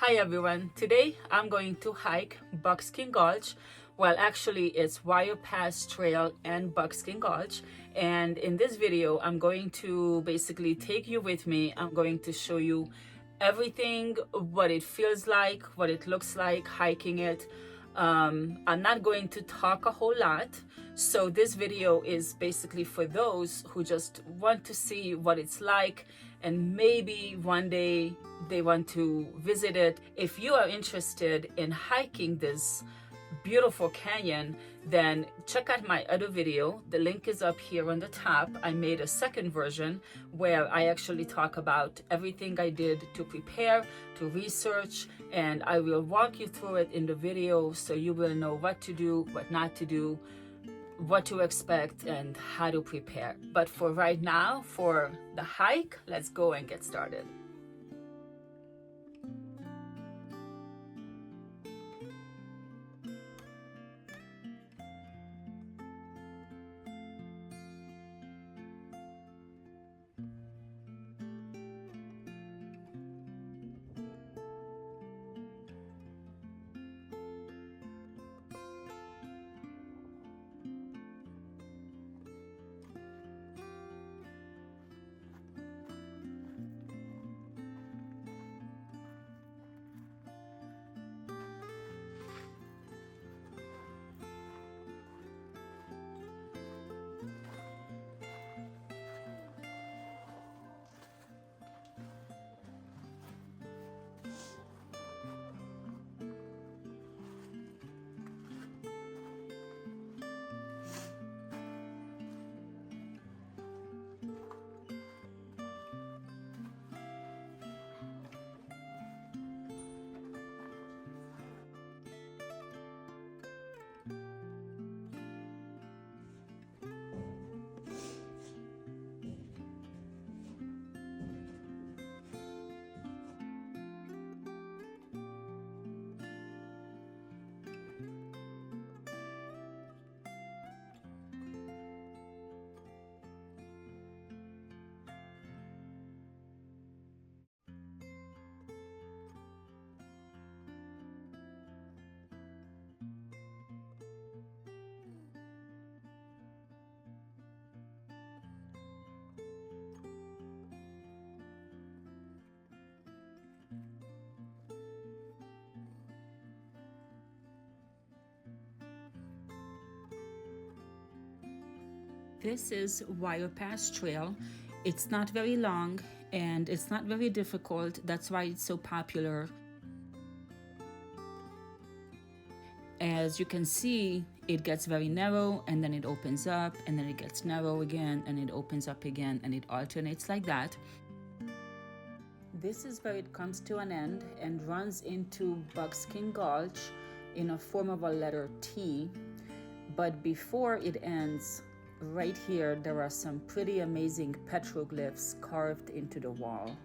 Hi everyone, today I'm going to hike Buckskin Gulch. Well, actually it's Wire Pass Trail and Buckskin Gulch, and in this video I'm going to basically take you with me. I'm going to show you everything, what it feels like, what it looks like hiking it. I'm not going to talk a whole lot, so this video is basically for those who just want to see what it's like, and maybe one day they want to visit it. If you are interested in hiking this beautiful canyon, then check out my other video. The link is up here on the top. I made a second version where I actually talk about everything I did to prepare, to research, and I will walk you through it in the video so you will know what to do, what not to do, what to expect, and how to prepare. But for right now, for the hike, let's go and get started. This is Wire Pass Trail. It's not very long and it's not very difficult. That's why it's so popular. As you can see, it gets very narrow and then it opens up, and then it gets narrow again and it opens up again, and it alternates like that. This is where it comes to an end and runs into Buckskin Gulch in a form of a letter T. But before it ends, right here, there are some pretty amazing petroglyphs carved into the wall.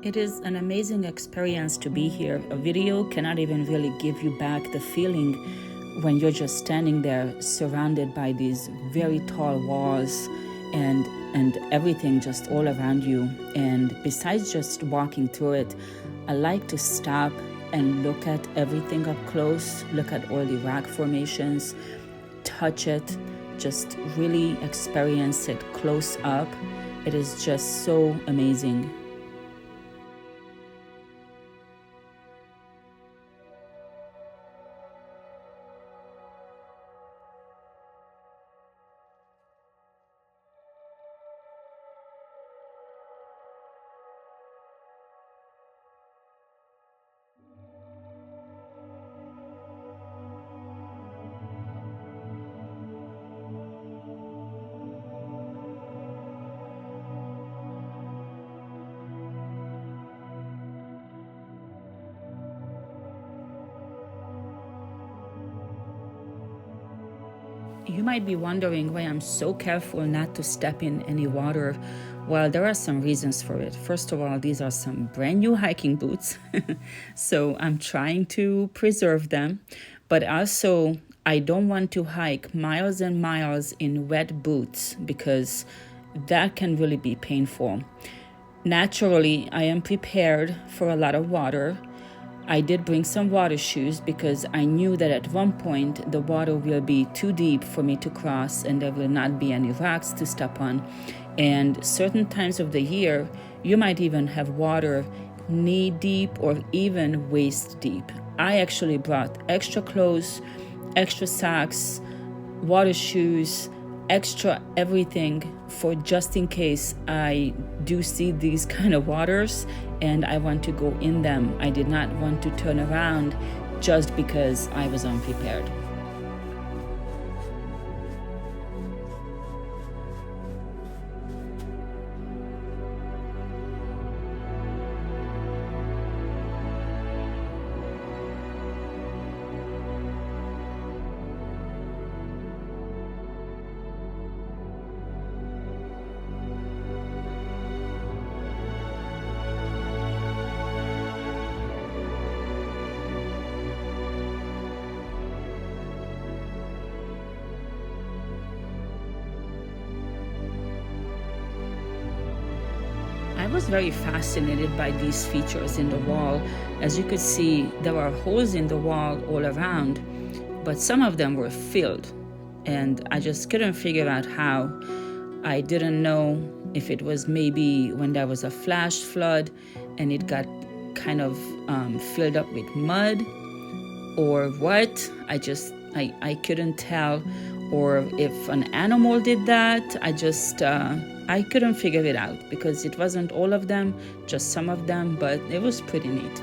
It is an amazing experience to be here. A video cannot even really give you back the feeling when you're just standing there surrounded by these very tall walls and everything just all around you. And besides just walking through it, I like to stop and look at everything up close, look at all the rock formations, touch it, just really experience it close up. It is just so amazing. You might be wondering why I'm so careful not to step in any water. Well, there are some reasons for it. First of all, these are some brand new hiking boots, so I'm trying to preserve them. But also, I don't want to hike miles and miles in wet boots because that can really be painful. Naturally, I am prepared for a lot of water. I did bring some water shoes because I knew that at one point the water will be too deep for me to cross and there will not be any rocks to step on. And certain times of the year, you might even have water knee deep or even waist deep. I actually brought extra clothes, extra socks, water shoes, extra everything for just in case I do see these kind of waters and I want to go in them. I did not want to turn around just because I was unprepared. I was very fascinated by these features in the wall. As you could see, there were holes in the wall all around, but some of them were filled, and I just couldn't figure out how. I didn't know if it was maybe when there was a flash flood and it got kind of filled up with mud or what. I couldn't tell, or if an animal did that. I couldn't figure it out because it wasn't all of them, just some of them, but it was pretty neat.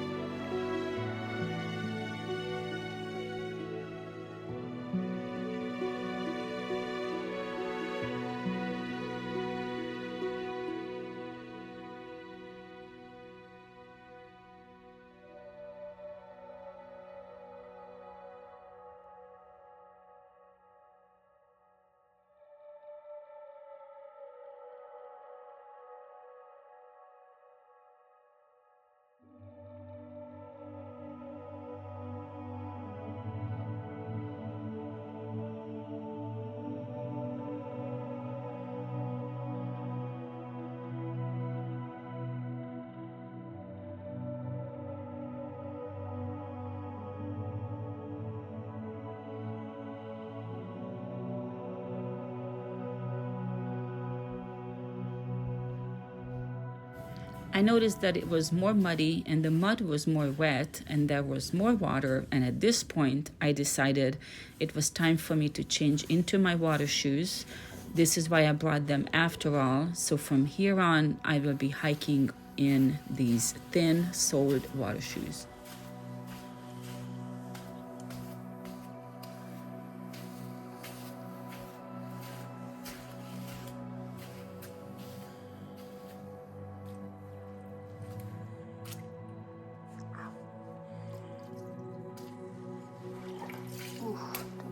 I noticed that it was more muddy and the mud was more wet and there was more water, and at this point I decided it was time for me to change into my water shoes. This is why I brought them after all. So from here on I will be hiking in these thin-soled water shoes.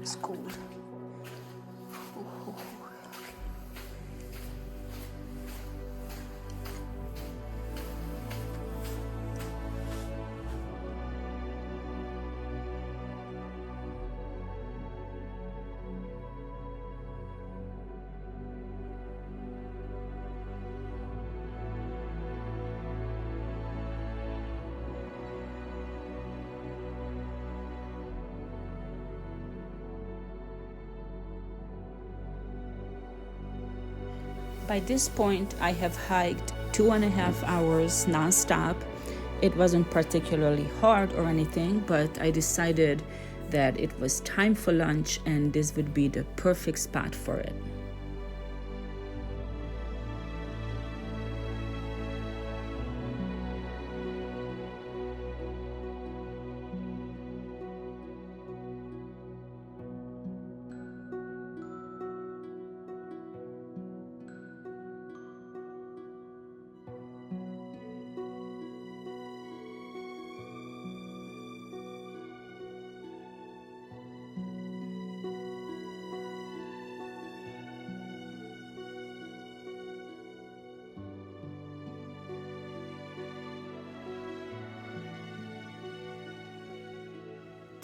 It's cold. By this point, I have hiked 2.5 hours nonstop. It wasn't particularly hard or anything, but I decided that it was time for lunch and this would be the perfect spot for it.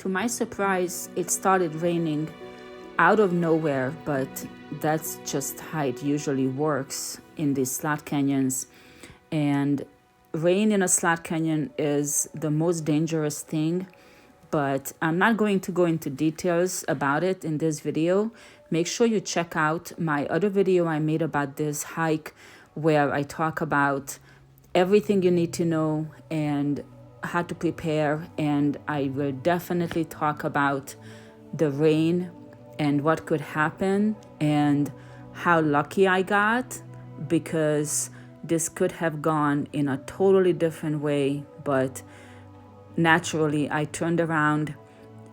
To my surprise, it started raining out of nowhere, but that's just how it usually works in these slot canyons. And rain in a slot canyon is the most dangerous thing, but I'm not going to go into details about it in this video. Make sure you check out my other video I made about this hike where I talk about everything you need to know and how to prepare, and I will definitely talk about the rain and what could happen and how lucky I got, because this could have gone in a totally different way, but naturally I turned around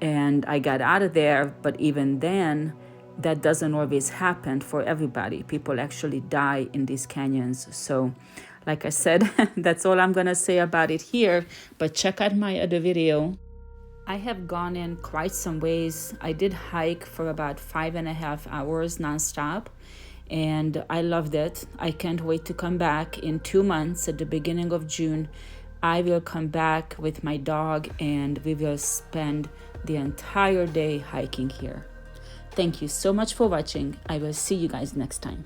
and I got out of there. But even then, that doesn't always happen for everybody. People actually die in these canyons. So like I said, that's all I'm gonna say about it here, but check out my other video. I have gone in quite some ways. I did hike for about 5.5 hours nonstop, and I loved it. I can't wait to come back in 2 months at the beginning of June. I will come back with my dog and we will spend the entire day hiking here. Thank you so much for watching. I will see you guys next time.